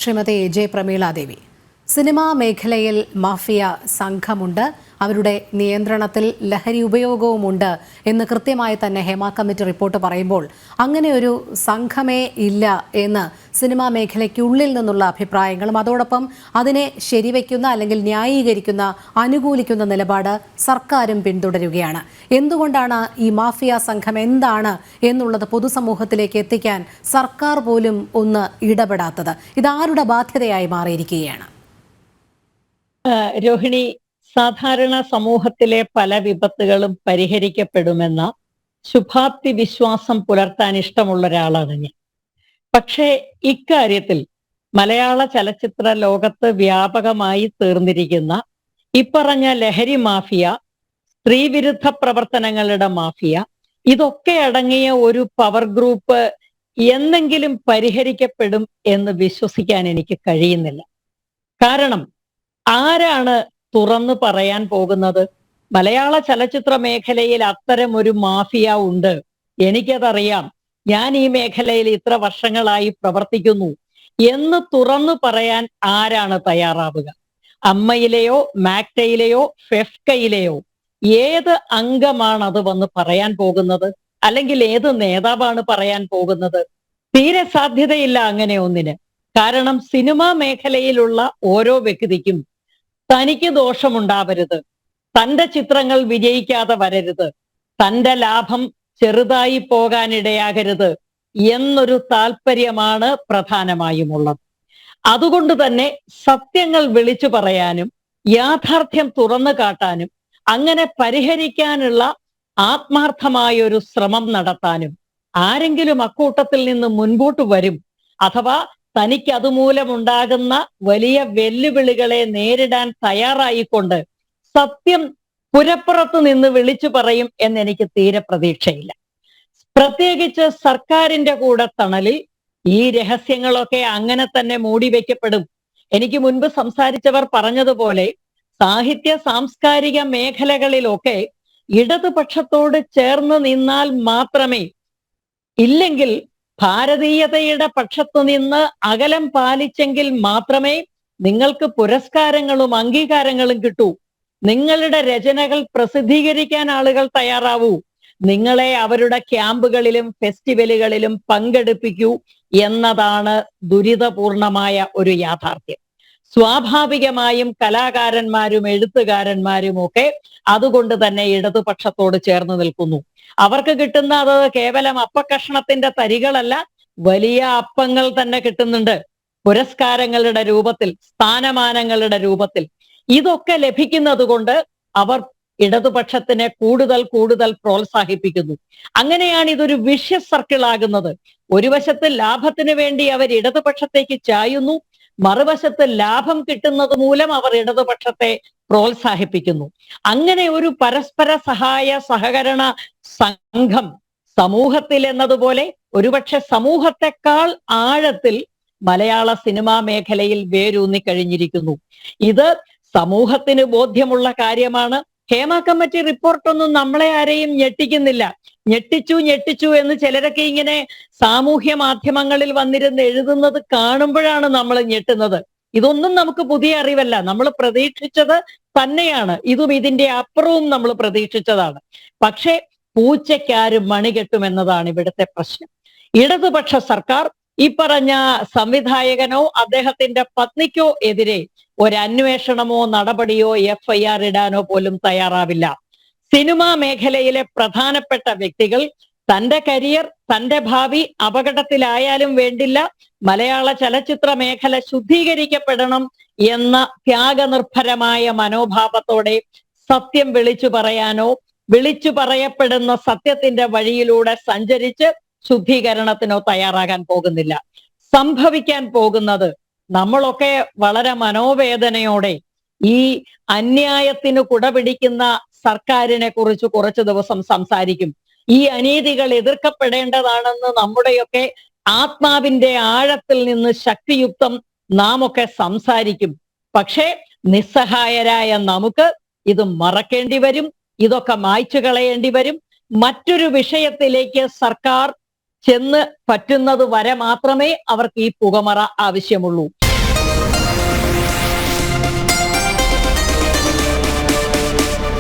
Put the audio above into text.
Shrimati J Prameela Devi. Cinema മേഖലയിൽ mafia സംഘമുണ്ട്, അവരുടെ നിയന്ത്രണത്തിൽ ലഹരി ഉപയോഗവുമുണ്ട് എന്ന് കൃത്യമായി തന്നെ ഹേമ കമ്മിറ്റി റിപ്പോർട്ട് പറയുമ്പോൾ അങ്ങനെ ഒരു സംഘമേ ഇല്ല എന്ന് സിനിമാ മേഖലയ്ക്കുള്ളിൽ നിന്നുള്ള അഭിപ്രായങ്ങളും അതോടൊപ്പം അതിനെ ശരിവയ്ക്കുന്ന അല്ലെങ്കിൽ ന്യായീകരിക്കുന്ന അനുകൂലിക്കുന്ന നിലപാട് സർക്കാരും പിന്തുടരുകയാണ്. എന്തുകൊണ്ടാണ് ഈ മാഫിയ സംഘം എന്താണ് എന്നുള്ളത് പൊതുസമൂഹത്തിലേക്ക് എത്തിക്കാൻ സർക്കാർ പോലും ഒന്ന് ഇടപെടാത്തത്? ഇതാരുടെ ബാധ്യതയായി മാറിയിരിക്കുകയാണ്? രോഹിണി, സാധാരണ സമൂഹത്തിലെ പല വിപത്തുകളും പരിഹരിക്കപ്പെടുമെന്ന ശുഭാപ്തി വിശ്വാസം പുലർത്താൻ ഇഷ്ടമുള്ള ഒരാളാണ് ഞാൻ. പക്ഷേ ഇക്കാര്യത്തിൽ മലയാള ചലച്ചിത്ര ലോകത്ത് വ്യാപകമായി തീർന്നിരിക്കുന്ന ഇപ്പറഞ്ഞ ലഹരി മാഫിയ, സ്ത്രീവിരുദ്ധ പ്രവർത്തനങ്ങളുടെ മാഫിയ, ഇതൊക്കെ അടങ്ങിയ ഒരു പവർ ഗ്രൂപ്പ് എന്നെങ്കിലും പരിഹരിക്കപ്പെടും എന്ന് വിശ്വസിക്കാൻ എനിക്ക് കഴിയുന്നില്ല. കാരണം ആരാണ് തുറന്നു പറയാൻ പോകുന്നത്? മലയാള ചലച്ചിത്ര മേഖലയിൽ അത്തരം ഒരു മാഫിയ ഉണ്ട്, എനിക്കതറിയാം, ഞാൻ ഈ മേഖലയിൽ ഇത്ര വർഷങ്ങളായി പ്രവർത്തിക്കുന്നു എന്ന് തുറന്നു പറയാൻ ആരാണ് തയ്യാറാവുക? അമ്മയിലെയോ മാക്ടയിലെയോ ഫെഫ്കയിലെയോ ഏത് അംഗമാണ് അത് വന്ന് പറയാൻ പോകുന്നത്? അല്ലെങ്കിൽ ഏത് നേതാവാണ് പറയാൻ പോകുന്നത്? തീരെ സാധ്യതയില്ല അങ്ങനെ ഒന്നിന്. കാരണം സിനിമാ മേഖലയിലുള്ള ഓരോ വ്യക്തിക്കും തനിക്ക് ദോഷമുണ്ടാവരുത്, തന്റെ ചിത്രങ്ങൾ വിജയിക്കാതെ വരരുത്, തന്റെ ലാഭം ചെറുതായി പോകാനിടയാകരുത് എന്നൊരു താല്പര്യമാണ് പ്രധാനമായുമുള്ളത്. അതുകൊണ്ട് തന്നെ സത്യങ്ങൾ വിളിച്ചു പറയാനും യാഥാർത്ഥ്യം തുറന്നു കാട്ടാനും അങ്ങനെ പരിഹരിക്കാനുള്ള ആത്മാർത്ഥമായൊരു ശ്രമം നടത്താനും ആരെങ്കിലും അക്കൂട്ടത്തിൽ നിന്ന് മുൻപോട്ട് വരും. അഥവാ തനിക്ക് അതുമൂലമുണ്ടാകുന്ന വലിയ വെല്ലുവിളികളെ നേരിടാൻ തയ്യാറായിക്കൊണ്ട് സത്യം പുരപ്പുറത്ത് നിന്ന് വിളിച്ചു പറയും എന്നെനിക്ക് തീരെ പ്രതീക്ഷയില്ല. പ്രത്യേകിച്ച് സർക്കാരിന്റെ കൂടെ തണലിൽ ഈ രഹസ്യങ്ങളൊക്കെ അങ്ങനെ തന്നെ മൂടിവെക്കപ്പെടും. എനിക്ക് മുൻപ് സംസാരിച്ചവർ പറഞ്ഞതുപോലെ സാഹിത്യ സാംസ്കാരിക മേഖലകളിലൊക്കെ ഇടതുപക്ഷത്തോട് ചേർന്ന് നിന്നാൽ മാത്രമേ, ഇല്ലെങ്കിൽ ഭാരതീയതയുടെ പക്ഷത്തു നിന്ന് അകലം പാലിച്ചെങ്കിൽ മാത്രമേ നിങ്ങൾക്ക് പുരസ്കാരങ്ങളും അംഗീകാരങ്ങളും കിട്ടൂ. നിങ്ങളുടെ രചനകൾ പ്രസിദ്ധീകരിക്കാൻ ആളുകൾ തയ്യാറാവൂ. നിങ്ങളെ അവരുടെ ക്യാമ്പുകളിലും ഫെസ്റ്റിവലുകളിലും പങ്കെടുപ്പിക്കൂ എന്നതാണ് ദുരിതപൂർണമായ ഒരു യാഥാർത്ഥ്യം. സ്വാഭാവികമായും കലാകാരന്മാരും എഴുത്തുകാരന്മാരും ഒക്കെ അതുകൊണ്ട് തന്നെ ഇടതുപക്ഷത്തോട് ചേർന്ന് നിൽക്കുന്നു. അവർക്ക് കിട്ടുന്ന അത് കേവലം അപ്പക്കഷണത്തിന്റെ തരികളല്ല, വലിയ അപ്പങ്ങൾ തന്നെ കിട്ടുന്നുണ്ട്. പുരസ്കാരങ്ങളുടെ രൂപത്തിൽ, സ്ഥാനമാനങ്ങളുടെ രൂപത്തിൽ. ഇതൊക്കെ ലഭിക്കുന്നത് കൊണ്ട് അവർ ഇടതുപക്ഷത്തിനെ കൂടുതൽ കൂടുതൽ പ്രോത്സാഹിപ്പിക്കുന്നു. അങ്ങനെയാണ് ഇതൊരു വിഷ്യസ് സർക്കിൾ ആകുന്നത്. ഒരു വശത്ത് ലാഭത്തിന് വേണ്ടി അവർ ഇടതുപക്ഷത്തേക്ക് ചായുന്നു, മറുവശത്ത് ലാഭം കിട്ടുന്നത് മൂലം അവർ ഇടതുപക്ഷത്തെ പ്രോത്സാഹിപ്പിക്കുന്നു. അങ്ങനെ ഒരു പരസ്പര സഹായ സഹകരണ സംഘം സമൂഹത്തിൽ എന്നതുപോലെ ഒരുപക്ഷെ സമൂഹത്തെക്കാൾ ആഴത്തിൽ മലയാള സിനിമാ മേഖലയിൽ വേരൂന്നി കഴിഞ്ഞിരിക്കുന്നു. ഇത് സമൂഹത്തിന് ബോധ്യമുള്ള കാര്യമാണ്. ഹേമ കമ്മിറ്റി റിപ്പോർട്ടൊന്നും നമ്മളെ ആരെയും ഞെട്ടിക്കുന്നില്ല. ഞെട്ടിച്ചു എന്ന് ചിലരൊക്കെ ഇങ്ങനെ സാമൂഹ്യ മാധ്യമങ്ങളിൽ വന്നിരുന്ന് എഴുതുന്നത് കാണുമ്പോഴാണ് നമ്മൾ ഞെട്ടുന്നത്. ഇതൊന്നും നമുക്ക് പുതിയ അറിവല്ല, നമ്മൾ പ്രതീക്ഷിച്ചത് തന്നെയാണ്. ഇതും ഇതിന്റെ അപ്പുറവും നമ്മൾ പ്രതീക്ഷിച്ചതാണ്. പക്ഷേ പൂച്ചയ്ക്കാരും മണി കെട്ടുമെന്നതാണ് ഇവിടുത്തെ പ്രശ്നം. ഇടതുപക്ഷ സർക്കാർ ഈ പറഞ്ഞ സംവിധായകനോ അദ്ദേഹത്തിന്റെ പത്നിക്കോ എതിരെ ഒരന്വേഷണമോ നടപടിയോ FIR ഇടാനോ പോലും തയ്യാറാവില്ല. സിനിമാ മേഖലയിലെ പ്രധാനപ്പെട്ട വ്യക്തികൾ തന്റെ കരിയർ, തന്റെ ഭാവി അപകടത്തിലായാലും വേണ്ടില്ല, മലയാള ചലച്ചിത്ര മേഖല ശുദ്ധീകരിക്കപ്പെടണം എന്ന ത്യാഗനിർഭരമായ മനോഭാവത്തോടെ സത്യം വിളിച്ചു പറയാനോ വിളിച്ചു പറയപ്പെടുന്ന സത്യത്തിന്റെ വഴിയിലൂടെ സഞ്ചരിച്ച് ശുദ്ധീകരണത്തിനോ തയ്യാറാകാൻ പോകുന്നില്ല. സംഭവിക്കാൻ പോകുന്നത്, നമ്മളൊക്കെ വളരെ മനോവേദനയോടെ ഈ അന്യായത്തിന് കുടപിടിക്കുന്ന സർക്കാരിനെ കുറിച്ച് കുറച്ചു ദിവസം സംസാരിക്കും. ഈ അനീതികൾ എതിർക്കപ്പെടേണ്ടതാണെന്ന് നമ്മുടെയൊക്കെ ആത്മാവിന്റെ ആഴത്തിൽ നിന്ന് ശക്തിയുക്തം നാം ഒക്കെ സംസാരിക്കും. പക്ഷേ നിസ്സഹായരായ നമുക്ക് ഇത് മറക്കേണ്ടി വരും, ഇതൊക്കെ മായ്ച്ചു കളയേണ്ടി വരും. മറ്റൊരു വിഷയത്തിലേക്ക് സർക്കാർ ചെന്ന് പറ്റുന്നത് വരെ മാത്രമേ അവർക്ക് ഈ പുകമറ ആവശ്യമുള്ളൂ. കാണാം.